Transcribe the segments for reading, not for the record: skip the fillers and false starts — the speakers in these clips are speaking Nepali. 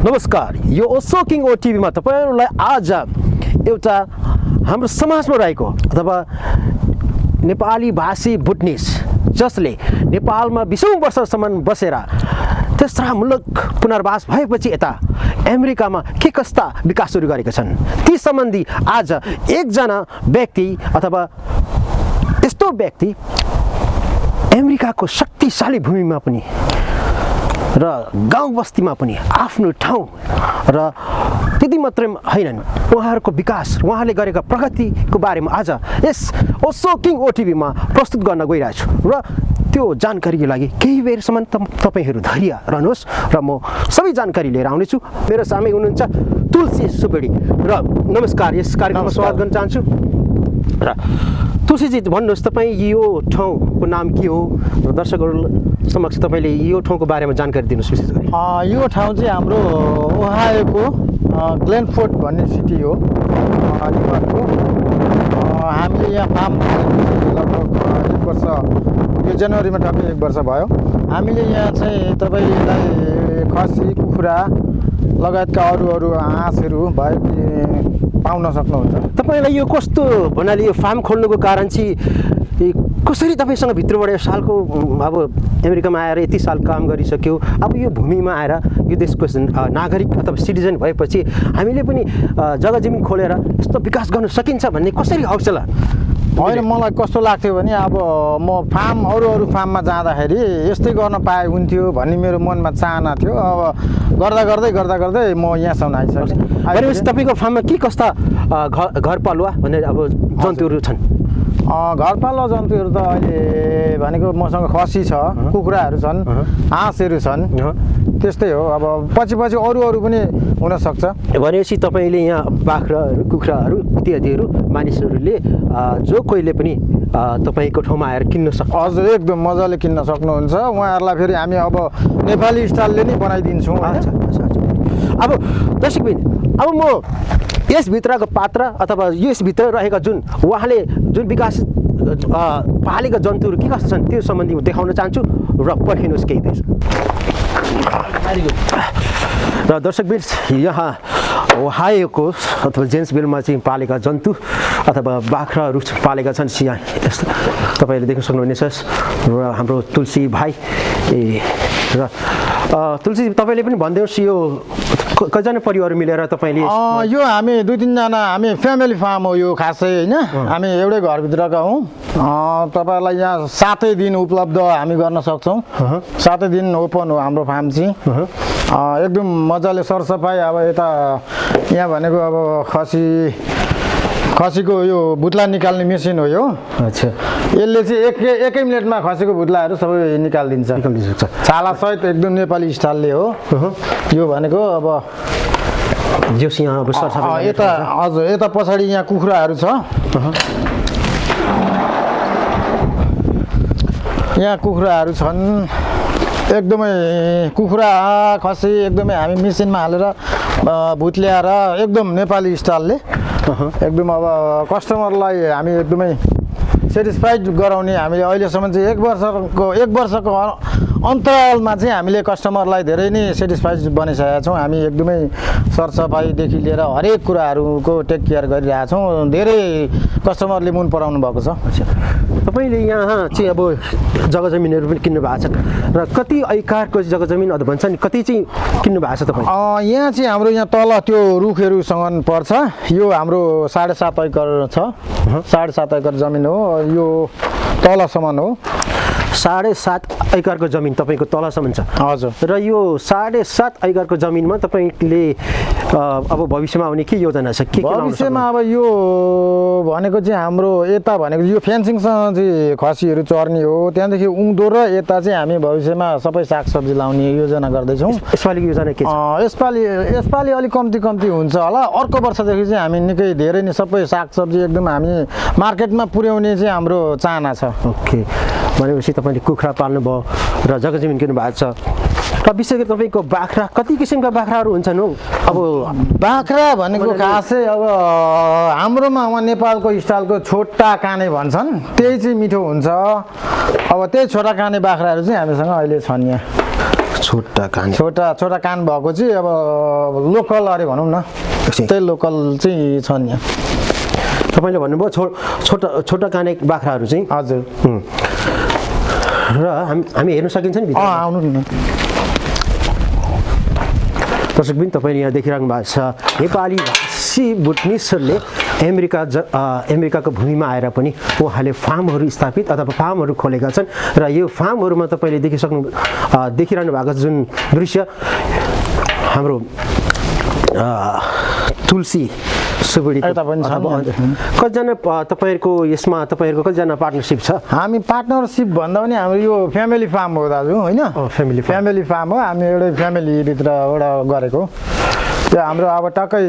नमस्कार, यो ओसो किङ ओटिभीमा तपाईहरुलाई आज एउटा हाम्रो समाजमा रहेको अथवा नेपाली भाषी भुटनिस जसले नेपालमा 20औं वर्षसम्म बसेर तेस्रा मुलुक पुनर्वास भएपछि यता अमेरिकामा के कस्ता विकास सुरु गरेका छन् ती सम्बन्धी आज एकजना व्यक्ति अथवा यस्तो व्यक्ति अमेरिकाको शक्तिशाली भूमिमा पनि र गाउँ बस्तीमा पनि आफ्नो ठाउँ र त्यति मात्रै हैनन् उहाँहरूको विकास उहाँले गरेका प्रगतिको बारेमा आज यस ओसो किङ ओटिभीमा प्रस्तुत गर्न गइरहेको छु र त्यो जानकारीको लागि केही बेरसम्म तपाईहरु धैर्य रहनुहोस् र म सबै जानकारी लिएर आउने छु। मेरो सामु हुनुहुन्छ तुलसी सुबेडी र नमस्कार, यस कार्यक्रममा स्वागत गर्न चाहन्छु। र तुलसीजी भन्नुहोस् तपाई यो ठाउँको नाम के हो र दर्शकहरु समक्ष तपाईले यो ठाउँको बारेमा जानकारी दिनुस् विशेष गरी। यो ठाउँ चाहिँ हाम्रो ओहायोको ग्लेनफोर्ड भन्ने सिटी हो न्युयोर्कको। हामीले यहाँ फार्म लगभग 1 वर्ष, यो जनवरीमा टक्कै 1 वर्ष भयो। हामीले यहाँ चाहिँ तपाईलाई खसी कुखुरा लगायतका अरू हाँसहरू भयो पाउन सक्नुहुन्छ। तपाईलाई यो कस्तो भन्नाले यो फार्म खोल्नुको कारण चाहिँ कसरी तपाईसँग भित्रबाट यो सालको अब अमेरिकामा आएर यति साल काम गरिसक्यो, अब यो भूमिमा आएर यो देशको नागरिक अथवा सिटिजन भएपछि हामीले पनि जग्गा जमिन खोलेर यस्तो विकास गर्न सकिन्छ भन्ने कसरी हौसला? होइन, मलाई कस्तो लाग्थ्यो भने अब म अरू फार्ममा जाँदाखेरि यस्तै गर्न पाए हुन्थ्यो भन्ने मेरो मनमा चाहना थियो। अब गर्दै म यहाँसम्म आइसकेँ। भनेपछि तपाईँको फार्ममा के कस्ता घरपालुवा भन्ने अब जन्तुहरू छन्? घरपालुवा जन्तुहरू त अहिले भनेको मसँग खसी छ, कुखुराहरू छन्, हाँसहरू छन्, त्यस्तै हो। अब पछि अरू पनि हुनसक्छ। भनेपछि तपाईँले यहाँ बाख्राहरू कुखुराहरू इत्यादिहरू मानिसहरूले जो कोहीले पनि तपाईँको ठाउँमा आएर किन्न सक्छ? हजुर, एकदम मजाले किन्न सक्नुहुन्छ। उहाँहरूलाई फेरि हामी अब नेपाली स्टाइलले नै बनाइदिन्छौँ। अब दर्शकबिन, अब म यसभित्रको पात्र अथवा यसभित्र रहेका जुन उहाँले जुन विकास पालेका जन्तुहरू के कस्ता छन् त्यो सम्बन्धी देखाउन चाहन्छु र पर्खिनुहोस् केही बेर। र दर्शकबिन, यहाँ ओहायोको अथवा जेन्सभिलमा चाहिँ पालेका जन्तु अथवा बाख्राहरू पालेका छन् यहाँ यस्तो तपाईँले देख्न सक्नुहुनेछ। र हाम्रो तुलसी भाइ र तुलसी तपाईँले पनि भनिदिनुहोस् यो कतिजना परिवार मिलेर तपाईँले? यो हामी 2-3 जना, हामी फ्यामिली फार्म हो यो खासै, होइन? हामी एउटै घरभित्रका हौँ। तपाईँलाई यहाँ 7 दिन उपलब्ध हामी गर्न सक्छौँ। 7 दिन ओपन हो हाम्रो फार्म चाहिँ। एकदम मजाले सरसफाइ। अब यता यहाँ भनेको अब खसीको यो भुत्ला निकाल्ने मेसिन हो यो। अच्छा, यसले चाहिँ एकै मिनटमा खसीको भुत्लाहरू सबै निकालिदिन्छ। छाला सहित एकदम नेपाली स्टाइलले हो यो भनेको। अब यता हजुर, यता पछाडि यहाँ कुखुराहरू छ। यहाँ कुखुराहरू छन्, एकदमै कुखुरा खसी एकदमै हामी मेसिनमा हालेर भुत्ल्याएर एकदम नेपाली स्टाइलले एकदम अब कस्टमरलाई हामी एकदमै सेटिस्फाइड गराउने। हामीले अहिलेसम्म चाहिँ 1 वर्षको अन्तरालमा चाहिँ हामीले कस्टमरलाई धेरै नै सेटिस्फाइड बनाइसकेका छौँ। हामी एकदमै सरसफाइदेखि लिएर हरेक कुराहरूको टेक केयर गरिरहेका छौँ। धेरै कस्टमरले मन पराउनु भएको छ। अच्छा, तपाईँले यहाँ चाहिँ अब जग्गा जमिनहरू पनि किन्नु भएको छ र कति ऐकारको जग्गा जमिन अथवा भन्छ नि कति चाहिँ किन्नु भएको छ तपाईँ? यहाँ चाहिँ हाम्रो यहाँ तल त्यो रुखहरूसँग पर्छ। यो हाम्रो 7.5 एकर छ। 7.5 एकर जमिन हो यो, तलसम्म हो। 7.5 एकरको जमिन तपाईँको तलसम्म छ? हजुर। र यो 7.5 एकरको जमिनमा तपाईँले अब भविष्यमा आउने के योजना छ? के भविष्यमा अब यो भनेको चाहिँ हाम्रो यता भनेको यो फेन्सिङसँग चाहिँ खसीहरू चर्ने हो। त्यहाँदेखि उँधो र यता चाहिँ हामी भविष्यमा सबै सागसब्जी लाउने योजना गर्दैछौँ। यसपालिको योजना के छ? यसपालि अलिक कम्ती हुन्छ होला। अर्को वर्षदेखि चाहिँ हामी निकै धेरै नै सबै सागसब्जी एकदम हामी मार्केटमा पुर्याउने चाहिँ हाम्रो चाहना छ। ओके, भनेपछि तपाईँले कुखुरा पाल्नुभयो र जग्गा जमिन किन्नु भएको छ र विशेष गरी तपाईँको बाख्रा कति किसिमका बाख्राहरू हुन्छन् हौ? अब बाख्रा भनेको खासै अब हाम्रोमा वहाँ नेपालको स्टाइलको छोटा काने भन्छन्, त्यही चाहिँ मिठो हुन्छ। अब त्यही छोटा काने बाख्राहरू चाहिँ हामीसँग अहिले छन् यहाँ। छोटा कान छोटा कान भएको चाहिँ अब लोकल अरे भनौँ न त्यही लोकल चाहिँ छन् यहाँ। तपाईँले भन्नुभयो छोटा काने बाख्राहरू चाहिँ हजुर र हामी हेर्न सकिन्छ नि आउनु न। दर्शक पनि तपाईँले यहाँ देखिरहनु भएको छ नेपाली भाषी भुटनिसहरूले अमेरिकाको भूमिमा आएर पनि उहाँले फार्महरू स्थापित अथवा फार्महरू खोलेका छन् र यो फार्महरूमा तपाईँले देखिरहनु भएको जुन दृश्य हाम्रो तुलसी सुबुडी कतिजना तपाईँहरूको कतिजना पार्टनरसिप छ? हामी पार्टनरसिप भन्दा पनि हाम्रो यो फ्यामिली फार्म हो दाजु होइन। फ्यामिली फार्म हो, हामी एउटै फ्यामिलीभित्रबाट गरेको। त्यो हाम्रो अब टक्कै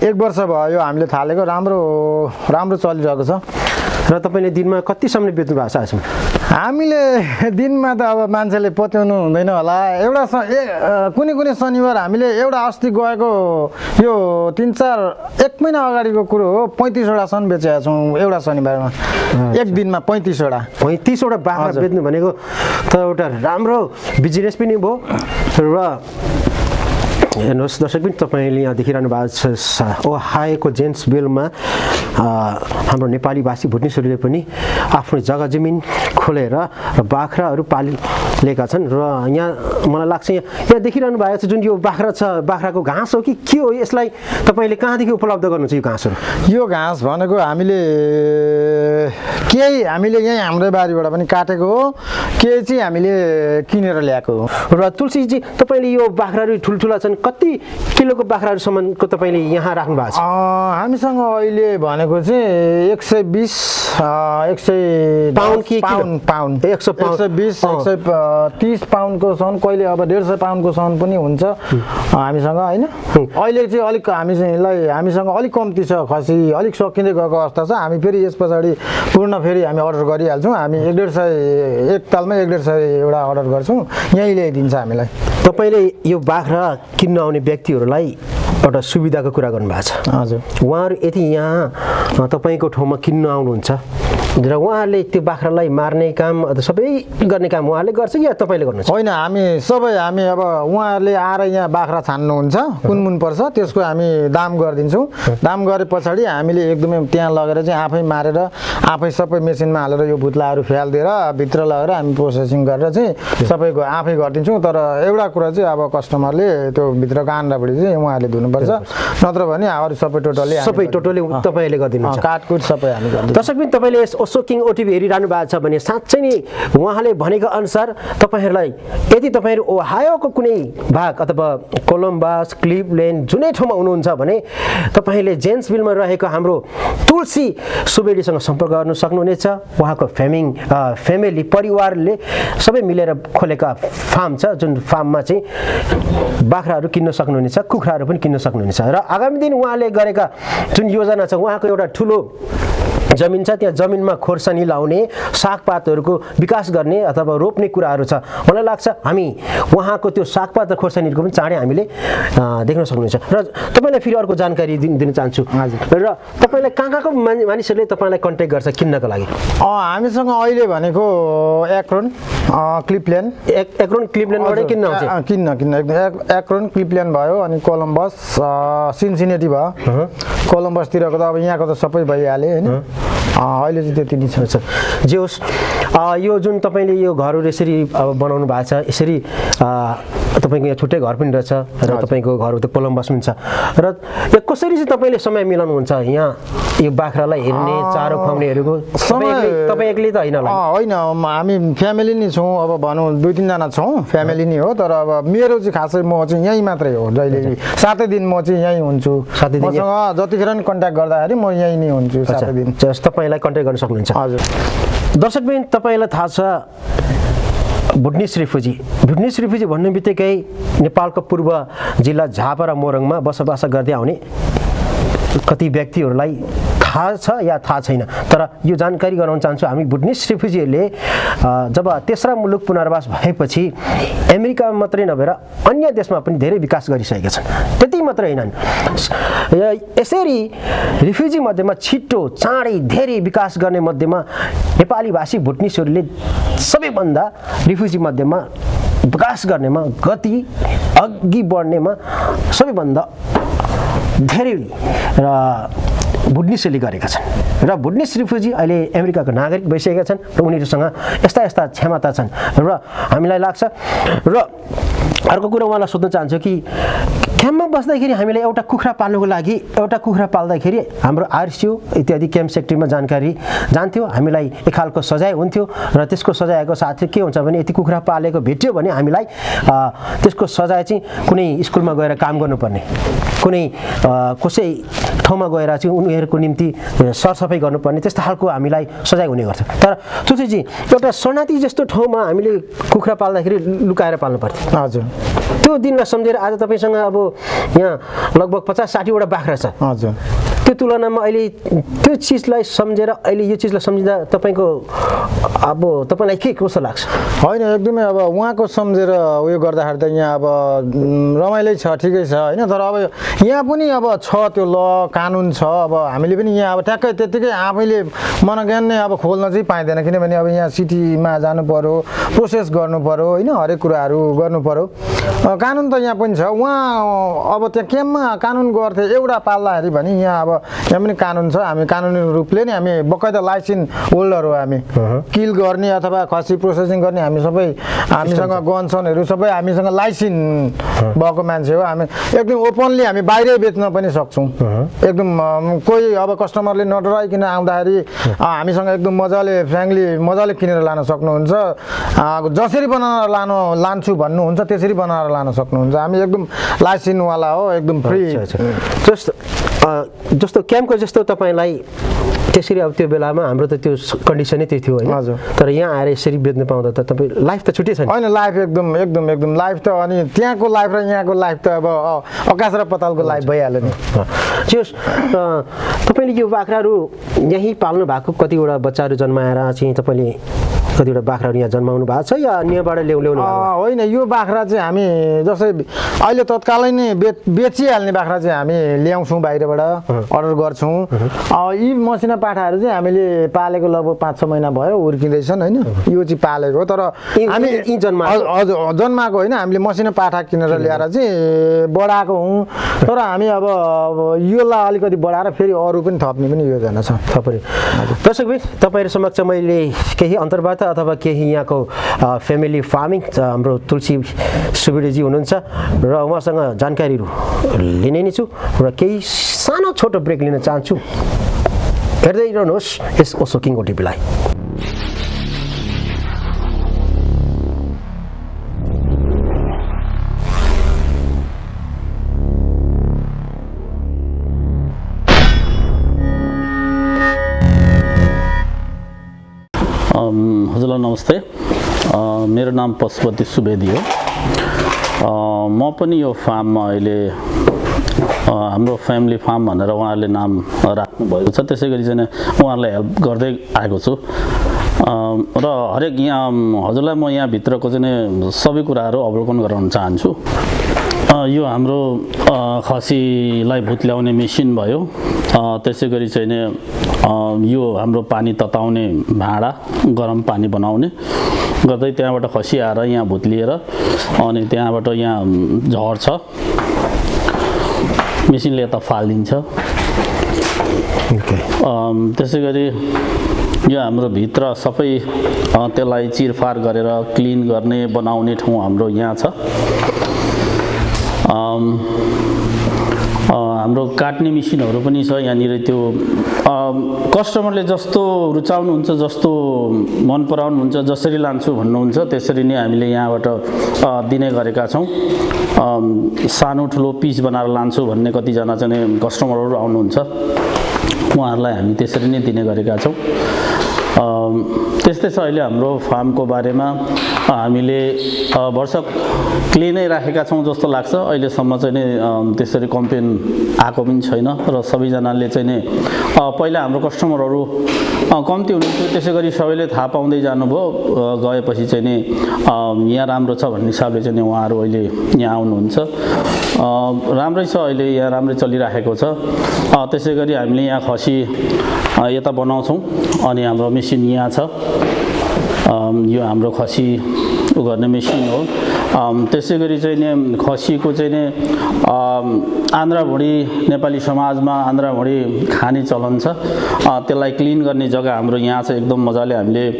1 वर्ष भयो हामीले थालेको, राम्रो चलिरहेको छ। र तपाईँले दिनमा कतिसम्म बेच्नु भएको छ आजसम्म? हामीले दिनमा त अब मान्छेले पत्याउनु हुँदैन होला। कुनै शनिबार हामीले एउटा अस्ति गएको यो 1 महिना अगाडिको कुरो हो, 35वटा सन बेचेका छौँ एउटा शनिबारमा। एक दिनमा 35वटा बाख्रा बेच्नु भनेको त एउटा राम्रो बिजनेस पनि भयो। र हेर्नुहोस् दर्शक पनि तपाईँले यहाँ देखिरहनु भएको छ ओहायोको जेन्सभिलमा हाम्रो नेपाली भाषी भुटनिसहरूले पनि आफ्नो जग्गा जमिन खोलेर बाख्राहरू पालिएका छन्। र यहाँ मलाई लाग्छ यहाँ देखिरहनु भएको छ जुन यो बाख्रा छ, बाख्राको घाँस हो कि के हो? यसलाई तपाईँले कहाँदेखि उपलब्ध गर्नुहुन्छ यो घाँसहरू? यो घाँस भनेको हामीले यहीँ हाम्रै बारीबाट पनि काटेको हो, केही चाहिँ हामीले किनेर ल्याएको हो। र तुलसीजी तपाईँले यो बाख्राहरू ठुल्ठुला छन्, कति किलोको बाख्राहरूसम्मको तपाईँले यहाँ राख्नु भएको छ? हामीसँग अहिले भनेको चाहिँ 120 पाउन्ड कि पाउन्ड 120 130 पाउन्डको सन, कहिले अब 150 पाउन्डको सन पनि हुन्छ हामीसँग होइन। अहिले चाहिँ अलिक हामीसँग अलिक कम्ती छ, खसी अलिक सकिँदै गएको अवस्था छ। हामी फेरि यस पछाडि पूर्ण फेरि हामी अर्डर गरिहाल्छौँ। हामी 150 एक तालमै 150 एउटा अर्डर गर्छौँ, यहीँ ल्याइदिन्छ हामीलाई। तपाईँले यो बाख्रा किन्न आउने व्यक्तिहरूलाई एउटा सुविधाको कुरा गर्नुभएको छ। हजुर, उहाँहरू यदि यहाँ तपाईँको ठाउँमा किन्न आउनुहुन्छ र उहाँहरूले त्यो बाख्रालाई मार्ने काम अथवा सबै गर्ने काम उहाँले गर्छ या तपाईँले गर्नुहुन्छ? होइन, हामी अब उहाँहरूले आएर यहाँ बाख्रा छान्नुहुन्छ, कुन पर्छ त्यसको हामी दाम गरिदिन्छौँ। दाम गरे पछाडि हामीले एकदमै त्यहाँ लगेर चाहिँ आफै मारेर आफै सबै मेसिनमा हालेर यो भुत्लाहरू फ्यालिदिएर भित्र लगेर हामी प्रोसेसिङ गरेर चाहिँ सबैको आफै गरिदिन्छौँ। तर एउटा कुरा चाहिँ अब कस्टमरले त्यो भित्रको आन्द्रापट्टि चाहिँ उहाँहरूले धुनुपर्छ, नत्र भने अरू सबै टोटली तपाईँले गरिदिनुहुन्छ, काटकुट सबै हामी गरिदिन्छौँ। दर्शक पनि तपाईँले सोकिङ ओटिभी हेरिरहनु भएको छ भने साँच्चै नै उहाँले भनेको अनुसार तपाईँहरूलाई यदि तपाईँहरू ओहायोको कुनै भाग अथवा कोलम्बस, क्लिभल्यान्ड जुनै ठाउँमा हुनुहुन्छ भने तपाईँले जेन्सभिलमा रहेको हाम्रो तुलसी सुवेदीसँग सम्पर्क गर्न सक्नुहुनेछ। उहाँको फ्यामिली परिवारले सबै मिलेर खोलेका फार्म छ, जुन फार्ममा चाहिँ बाख्राहरू किन्न सक्नुहुनेछ, कुखुराहरू पनि किन्न सक्नुहुनेछ। र आगामी दिन उहाँले गरेका जुन योजना छ, उहाँको एउटा ठुलो जमिन छ, त्यहाँ जमिनमा खोर्सानी लाउने, सागपातहरूको विकास गर्ने अथवा रोप्ने कुराहरू छ। मलाई लाग्छ हामी उहाँको त्यो सागपात र खोर्सानीहरूको पनि चाँडै हामीले देख्न सक्नुहुन्छ। र तपाईँलाई फेरि अर्को जानकारी दिन चाहन्छु। र तपाईँलाई कहाँको मानिसहरूले तपाईँलाई कन्ट्याक्ट गर्छ किन्नको लागि? हामीसँग अहिले भनेको एक्रोन क्लिभल्यान्डबाटै किन्न आउँछ। एक्रोन क्लिभल्यान्ड भयो, अनि कोलम्बस, सिन्सिनेटी भयो। कोलम्बसतिरको त अब यहाँको त सबै भइहाल्यो होइन। अहिले चाहिँ त्यति नै छ। जे होस्, यो जुन तपाईँले यो घरहरू यसरी बनाउनु भएको छ, यसरी तपाईँको यहाँ छुट्टै घर पनि रहेछ र तपाईँको घर त कोलम्बस पनि छ। र यो कसरी चाहिँ तपाईँले समय मिलाउनुहुन्छ यहाँ यो बाख्रालाई हेर्ने, चारो खुवाउनेहरूको? तपाईँ एक्लै त होइन? होइन, हामी फ्यामिली नै छौँ। अब भनौँ 2-3 जना छौँ, फ्यामिली नै हो। तर अब मेरो चाहिँ खासै म चाहिँ यहीँ मात्रै हो। जहिले 7 दिन म चाहिँ यहीँ हुन्छु। मसँग जतिखेर पनि कन्ट्याक्ट गर्दाखेरि म यहीँ नै हुन्छु 7 दिन। तपाईँलाई कन्ट्याक्ट गर्न सक्नुहुन्छ। हजुर दर्शक पनि तपाईँलाई थाहा छ भुटनिस रिफ्युजी भन्ने बित्तिकै नेपालको पूर्व जिल्ला झापा र मोरङमा बसोबास गर्दै आउने कति व्यक्तिहरूलाई थाहा छ या थाहा छैन, तर यो जानकारी गराउन चाहन्छु। हामी भुटनिस रिफ्युजीहरूले जब तेस्रा मुलुक पुनर्वास भएपछि अमेरिका मात्रै नभएर अन्य देशमा पनि धेरै विकास गरिसकेका छन्। त्यति मात्रै होइनन्, यसरी रिफ्युजी मध्येमा छिटो चाँडै धेरै विकास गर्ने मध्येमा नेपाली भाषी भुटनिसहरूले सबैभन्दा रिफ्युजी मध्येमा विकास गर्नेमा गति अघि बढ्नेमा सबैभन्दा धेरै र भुटनिसले गरेका छन् र भुटनिस रिफ्युजी अहिले अमेरिकाको नागरिक भइसकेका छन् र उनीहरूसँग यस्ता यस्ता क्षमता छन् र हामीलाई लाग्छ र अर्को कुरा उहाँलाई सोध्न चाहन्छु कि क्याम्पमा बस्दाखेरि हामीलाई एउटा कुखुरा पाल्नुको लागि एउटा कुखुरा पाल्दाखेरि हाम्रो आरसिओ इत्यादि क्याम्प सेक्रेटरीमा जानकारी जान्थ्यो हामीलाई एक खालको सजाय हुन्थ्यो र त्यसको सजायको साथ के हुन्छ भने यति कुखुरा पालेको भेट्यो भने हामीलाई त्यसको सजाय चाहिँ कुनै स्कुलमा गएर काम गर्नुपर्ने कुनै कसै ठाउँमा गएर चाहिँ उनीहरूको निम्ति सरसफाइ गर्नुपर्ने त्यस्तो खालको हामीलाई सजाय हुने गर्थ्यो तर तुलसीजी एउटा शरणार्थी जस्तो ठाउँमा हामीले कुखुरा पाल्दाखेरि लुकाएर पाल्नु पर्थ्यो हजुर त्यो दिनलाई सम्झेर आज तपाईँसँग अब यहाँ लगभग 50-60वटा बाख्रा छ हजुर त्यो तुलनामा अहिले त्यो चिजलाई सम्झेर अहिले यो चिजलाई सम्झिँदा तपाईँको अब तपाईँलाई के कस्तो लाग्छ होइन एकदमै अब उहाँको सम्झेर उयो गर्दाखेरि त यहाँ अब रमाइलै छ ठिकै छ होइन तर अब यहाँ पनि अब छ त्यो ल कानुन छ अब हामीले पनि यहाँ अब ठ्याक्कै त्यत्तिकै आफैले मनोज्ञान नै अब खोल्न चाहिँ पाइँदैन किनभने अब यहाँ सिटीमा जानु पर्यो प्रोसेस गर्नु पर्यो होइन हरेक कुराहरू गर्नु पर्यो कानुन त यहाँ पनि छ उहाँ अब त्यहाँ क्याम्पमा कानुन गर्थे एउटा पाल्दाखेरि भने यहाँ अब यहाँ पनि कानुन छ हामी कानुनी रूपले नै हामी बकाइदा लाइसेन्स होल्डर हो हामी किल गर्ने अथवा खसी प्रोसेसिङ गर्ने हामी सबै हामीसँग गनसनहरू सबै हामीसँग लाइसेन्स भएको मान्छे हो हामी एकदम ओपनली हामी बाहिरै बेच्न पनि सक्छौँ एकदम कोही अब कस्टमरले नडराइकन आउँदाखेरि हामीसँग एकदम मजाले फ्रेङ्कली मजाले किनेर लान सक्नुहुन्छ जसरी बनाएर लान्छु भन्नुहुन्छ त्यसरी बनाएर लान सक्नुहुन्छ हामी एकदम लाइसेन्सवाला हो एकदम फ्री जस्तो क्याम्पको जस्तो तपाईँलाई त्यसरी अब त्यो बेलामा हाम्रो त त्यो कन्डिसनै त्यही थियो होइन हजुर तर यहाँ आएर यसरी बेच्नु पाउँदा त तपाईँ लाइफ त छुट्टै छ नि होइन लाइफ एकदम लाइफ त अनि त्यहाँको लाइफ र यहाँको लाइफ त अब आकाश र पतालको लाइफ भइहाल्यो नि तपाईँले यो बाख्राहरू यहीँ पाल्नु भएको कतिवटा बच्चाहरू जन्माएर चाहिँ तपाईँले कतिवटा बाख्राहरू यहाँ जन्माउनु भएको छ या अन्यबाट ल्याउनु होइन यो बाख्रा चाहिँ हामी जस्तै अहिले तत्कालै नै बेचिहाल्ने बाख्रा चाहिँ हामी ल्याउँछौँ बाहिरबाट अर्डर गर्छौँ यी मसिना पाठाहरू चाहिँ हामीले पालेको लगभग 5-6 महिना भयो हुर्किँदैछन् होइन यो चाहिँ पालेको तर हामी हजुर जन्माएको होइन हामीले मसिना पाठा किनेर ल्याएर चाहिँ बढाएको हौँ तर हामी अब योलाई अलिकति बढाएर फेरि अरू पनि थप्ने पनि योजना छ थपरे दर्शकबिन तपाईँहरू समक्ष मैले केही अन्तर्वार्ता अथवा केही यहाँको फ्यामिली फार्मिङ हाम्रो तुलसी सुवेदीजी हुनुहुन्छ र उहाँसँग जानकारीहरू लिने नै छु र केही सानो छोटो ब्रेक लिन चाहन्छु हेर्दै रहनुहोस् यस ओसोकिङ ओटिपीलाई हजुरलाई नमस्ते मेरो नाम पशुपति सुवेदी हो म पनि यो फार्ममा अहिले हाम्रो फ्यामिली फार्म भनेर उहाँहरूले नाम राख्नुभएको छ त्यसै गरी चाहिँ उहाँहरूलाई हेल्प गर्दै आएको छु र हरेक यहाँ हजुरलाई म यहाँभित्रको चाहिँ सबै कुराहरू अवलोकन गराउन चाहन्छु यो हाम्रो खसीलाई भुत्ल्याउने मेसिन भयो त्यसै गरी चाहिँ यो हाम्रो पानी तताउने भाँडा गरम पानी बनाउने गर्दै त्यहाँबाट खसी आएर यहाँ भुत्लिएर अनि त्यहाँबाट यहाँ झर्छ मेसिनले यता फालिदिन्छ त्यसै गरी यो हाम्रो भित्र सबै त्यसलाई चिरफार गरेर क्लिन गर्ने बनाउने ठाउँ हाम्रो यहाँ छ हाम्रो काट्ने मेसिनहरू पनि छ यहाँनिर त्यो कस्टमरले जस्तो रुचाउनुहुन्छ जस्तो मन पराउनुहुन्छ जसरी लान्छु भन्नुहुन्छ त्यसरी नै हामीले यहाँबाट दिने गरेका छौँ सानो ठुलो पिस बनाएर लान्छु भन्ने कतिजना चाहिँ कस्टमरहरू आउनुहुन्छ उहाँहरूलाई हामी त्यसरी नै दिने गरेका छौँ त्यस्तै छ अहिले हाम्रो फार्मको बारेमा हामीले वर्ष क्लिनै राखेका छौँ जस्तो लाग्छ अहिलेसम्म चाहिँ नि त्यसरी कम्प्लेन आएको पनि छैन र सबैजनाले चाहिँ नि पहिला हाम्रो कस्टमरहरू कम्ती हुनुहुन्थ्यो त्यसै गरी सबैले थाहा पाउँदै जानुभयो गएपछि चाहिँ नि यहाँ राम्रो छ भन्ने हिसाबले चाहिँ नि उहाँहरू अहिले यहाँ आउनुहुन्छ राम्रै छ अहिले यहाँ राम्रै चलिराखेको छ त्यसै गरी हामीले यहाँ खसी यता बनाउँछौँ अनि हाम्रो मेसिन यहाँ छ यो हाम्रो खसी गर्ने मेसिन हो त्यसै गरी चाहिँ नि खसीको चाहिँ नि आन्द्रा भुँडी नेपाली समाजमा आन्द्रा भुँडी खाने चलन छ। त्यसलाई क्लिन गर्ने जग्गा हाम्रो यहाँ चाहिँ एकदम मजाले हामीले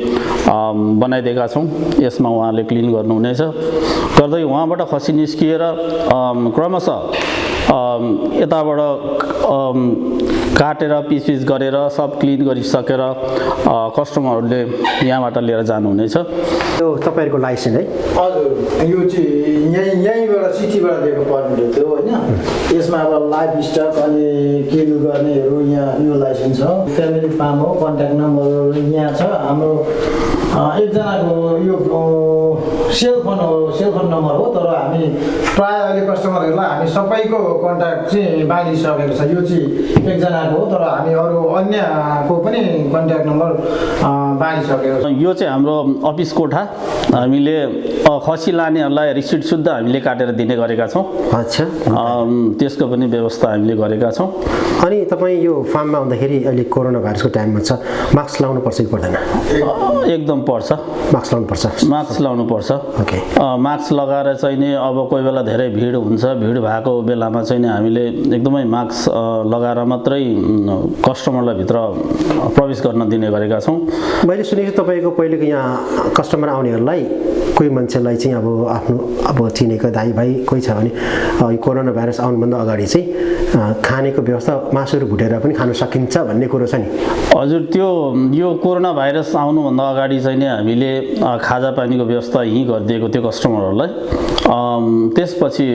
बनाइदिएका छौँ। यसमा उहाँले क्लिन गर्नुहुनेछ। गर्दै उहाँबाट खसी निस्किएर क्रमशः यताबाट काटेर पिस गरेर सब क्लिन गरिसकेर कस्टमरहरूले यहाँबाट लिएर जानुहुनेछ। यो तपाईँहरूको लाइसेन्स है? हजुर, यो चाहिँ यहीँबाट सिटीबाट दिएको पर्मिट थियो होइन। यसमा अब लाइफ स्टक अनि किल गर्नेहरू यहाँ यो लाइसेन्स छ। फ्यामिली फार्म हो, कन्ट्याक्ट नम्बर यहाँ छ। हाम्रो एकजनाको यो सेलफोन नम्बर हो, तर हामी प्रायः अहिले कस्टमरहरूलाई हामी सबैको कन्ट्याक्ट चाहिँ बाँडिसकेको छ। यो चाहिँ एकजनाको हो, तर हामी अरू अन्यको पनि कन्ट्याक्ट नम्बर बाँडिसकेको छ। यो चाहिँ हाम्रो अफिस कोठा। हामीले खसी लानेहरूलाई रिसिट शुद्ध हामीले काटेर दिने गरेका छौँ। अच्छा, त्यसको पनि व्यवस्था हामीले गरेका छौँ। अनि तपाईँ यो फार्ममा आउँदाखेरि अहिले कोरोना भाइरसको टाइममा छ, मास्क लाउनु पर्छ कि पर्दैन? एकदम पर्छ, मास्क लाउनु पर्छ। मास्क लाउनु पर्छ। ओके, मास्क लगाएर चाहिँ नि अब कोही बेला धेरै भिड हुन्छ, भिड भएको बेलामा चाहिँ नि हामीले एकदमै मास्क लगाएर मात्रै कस्टमरलाई भित्र प्रवेश गर्न दिने गरेका छौँ। मैले सुनेको छु तपाईँको पहिलेको यहाँ कस्टमर आउनेहरूलाई कोही मान्छेलाई चाहिँ अब चिनेको दाइ भाइ कोही छ भने यो कोरोना भाइरस आउनुभन्दा अगाडि चाहिँ खानेको व्यवस्था मासुहरू भुटेर पनि खानु सकिन्छ भन्ने कुरो छ नि? हजुर, यो कोरोना भाइरस आउनुभन्दा अगाडि चाहिँ नि हामीले खाजा पानीको व्यवस्था यहीँ गरिदिएको थियो कस्टमरहरूलाई। त्यसपछि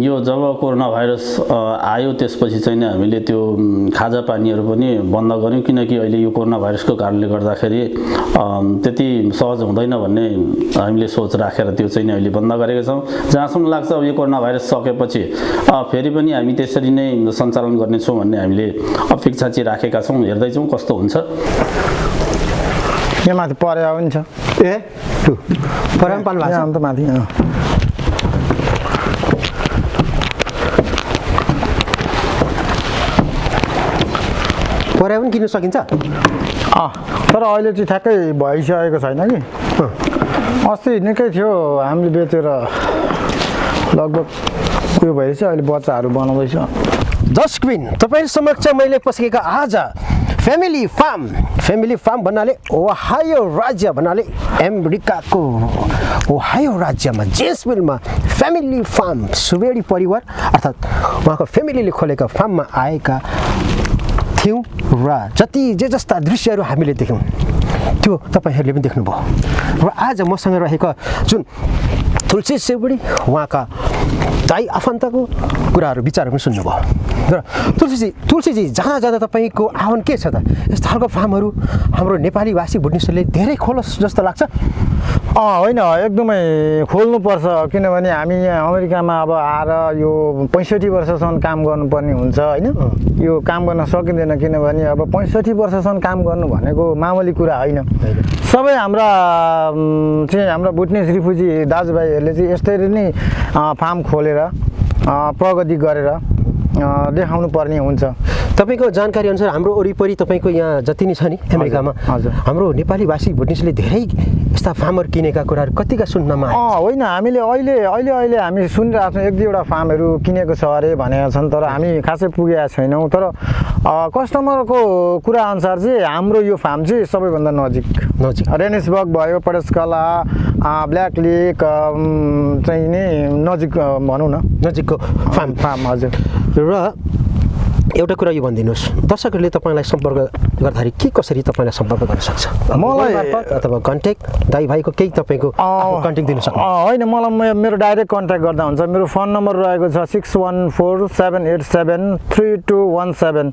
यो जब कोरोना भाइरस आयो त्यसपछि चाहिँ नि हामीले त्यो खाजा पानीहरू पनि बन्द गऱ्यौँ, किनकि अहिले यो कोरोना भाइरसको कारणले गर्दाखेरि त्यति सहज हुँदैन भन्ने हामीले सोच राखेर त्यो चाहिँ नि अहिले बन्द गरेका छौँ। जहाँसम्म लाग्छ अब यो कोरोना भाइरस सकेपछि फेरि पनि हामी त्यसरी नै सञ्चालन गर्नेछौँ भन्ने हामीले अपेक्षा चाहिँ राखेका छौँ। हेर्दैछौँ कस्तो हुन्छ। यहाँ माथि परेवा पनि छ। ए परेवा पाल्नु भएको छ? अन्त माथि परेवा पनि किन्नु सकिन्छ? तर अहिले चाहिँ ठ्याक्कै भइसकेको छैन कि। अस्ति निकै थियो, हामीले बेचेर लगभग उयो भएछ। अहिले बच्चाहरू बनाउँदैछ। जस्टबिन तपाईँ समक्ष मैले पस्केका आज फ्यामिली फार्म भन्नाले ओहायो राज्य भन्नाले अमेरिकाको ओहायो राज्यमा जेसविलमा फ्यामिली फार्म सुवेडी परिवार अर्थात् उहाँको फ्यामिलीले खोलेका फार्ममा आएका थियौँ र जे जस्ता दृश्यहरू हामीले देख्यौँ त्यो तपाईँहरूले पनि देख्नुभयो। र आज मसँग रहेका जुन तुलसी सेवडी उहाँका दाइ आफन्तको कुराहरू विचारहरू पनि सुन्नुभयो। र तुलसीजी जहाँ जाँदा तपाईँको आह्वान के छ त? यस्तो खालको फार्महरू हाम्रो नेपाली भाषी भुटनिसहरूले धेरै खोलोस् जस्तो लाग्छ? होइन, एकदमै खोल्नुपर्छ। किनभने हामी यहाँ अमेरिकामा अब आएर यो 65 वर्षसम्म काम गर्नुपर्ने हुन्छ होइन। यो काम गर्न सकिँदैन, किनभने अब 65 वर्षसम्म काम गर्नु भनेको मामुली कुरा होइन। सबै हाम्रा भुटनिस रिफ्युजी दाजुभाइहरूले चाहिँ यसरी नै फार्म खोलेर प्रगति गरेर देखाउनु पर्ने हुन्छ। तपाईँको जानकारी अनुसार हाम्रो वरिपरि तपाईँको यहाँ जति नै छ नि अमेरिकामा, हजुर, हाम्रो नेपाली भाषी भुटनिसले धेरै यस्ता फार्महरू किनेका कुराहरू कतिका सुन्नमा होइन। हामीले अहिले हामी सुनिरहेको छौँ 1-2वटा फार्महरू किनेको छ अरे भनेका छन्, तर हामी खासै पुगेका छैनौँ। तर कस्टमरको कुरा अनुसार चाहिँ हाम्रो यो फार्म चाहिँ सबैभन्दा नजिक रेनिसबर्ग भयो, पडेस्कला, ब्ल्याक लेक चाहिँ नै नजिक भनौँ न, नजिकको फार्म। हजुर। र एउटा कुरा यो भनिदिनुहोस्, दर्शकहरूले तपाईँलाई सम्पर्क गर्दाखेरि के कसरी तपाईँलाई सम्पर्क गर्न सक्छ? मलाई अथवा कन्ट्याक्ट दाइ भाइको केही तपाईँको कन्ट्याक्ट दिनु सक्छ? होइन, मलाई मेरो डाइरेक्ट कन्ट्याक्ट गर्दा हुन्छ। मेरो फोन नम्बर रहेको छ 6147873217।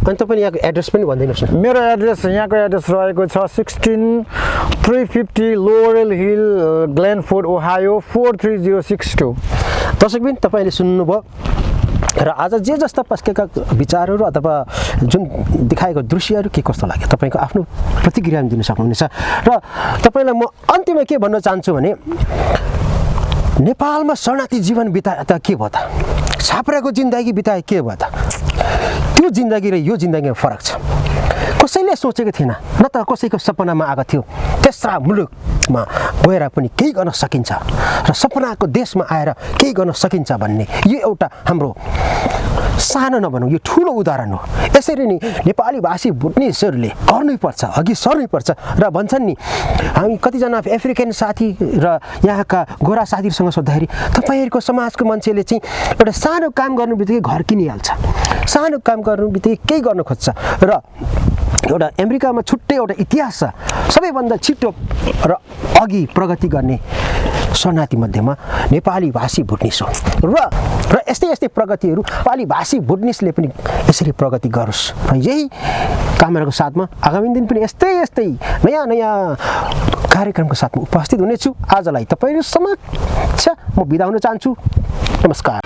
अनि तपाईँ यहाँको एड्रेस पनि भनिदिनुहोस् न। मेरो यहाँको एड्रेस रहेको छ 16350 लोरेल हिल, ग्लेनफोर्ड, ओहायो 43062। दर्शकबिन तपाईँले सुन्नुभयो। र आज जे जस्ता पस्केका विचारहरू अथवा जुन देखाएको दृश्यहरू के कस्तो लाग्यो तपाईँको आफ्नो प्रतिक्रिया दिनु सक्नुहुनेछ। र तपाईँलाई म अन्त्यमा के भन्न चाहन्छु भने नेपालमा शरणार्थी जीवन बिताए त के भयो त? छाप्राको जिन्दगी बिताए के भयो त? त्यो जिन्दगी र यो जिन्दगीमा फरक छ। कसैले सोचेको थिएन, न त कसैको सपनामा आएको थियो तेस्रा मुलुक मा गएर पनि केही गर्न सकिन्छ र सपनाको देशमा आएर केही गर्न सकिन्छ भन्ने यो एउटा हाम्रो सानो नभनौँ यो ठुलो उदाहरण हो। यसरी नै नेपाली भाषी भुटनिसहरूले गर्नैपर्छ, अघि सर्नैपर्छ र भन्छन् नि हामी कतिजना अफ्रिकन साथी र यहाँका गोरा साथीहरूसँग सोद्धाखेरि तपाईँहरूको समाजको मान्छेले चाहिँ एउटा सानो काम गर्नु बित्तिकै घर किनिहाल्छ, सानो काम गर्नु बित्तिकै केही गर्न खोज्छ र एउटा अमेरिकामा छुट्टै एउटा इतिहास छ। सबैभन्दा छिटो र अघि प्रगति गर्ने शरणार्थी मध्येमा नेपाली भाषी भुटनिस हो र यस्तै यस्तै प्रगतिहरू नेपाली भाषी भुटनिसले पनि यसरी प्रगति गरोस् र यही कामनाको साथमा आगामी दिन पनि यस्तै यस्तै नयाँ नयाँ कार्यक्रमको साथमा उपस्थित हुनेछु। आजलाई तपाईँहरू समक्ष म बिदा हुन चाहन्छु। नमस्कार।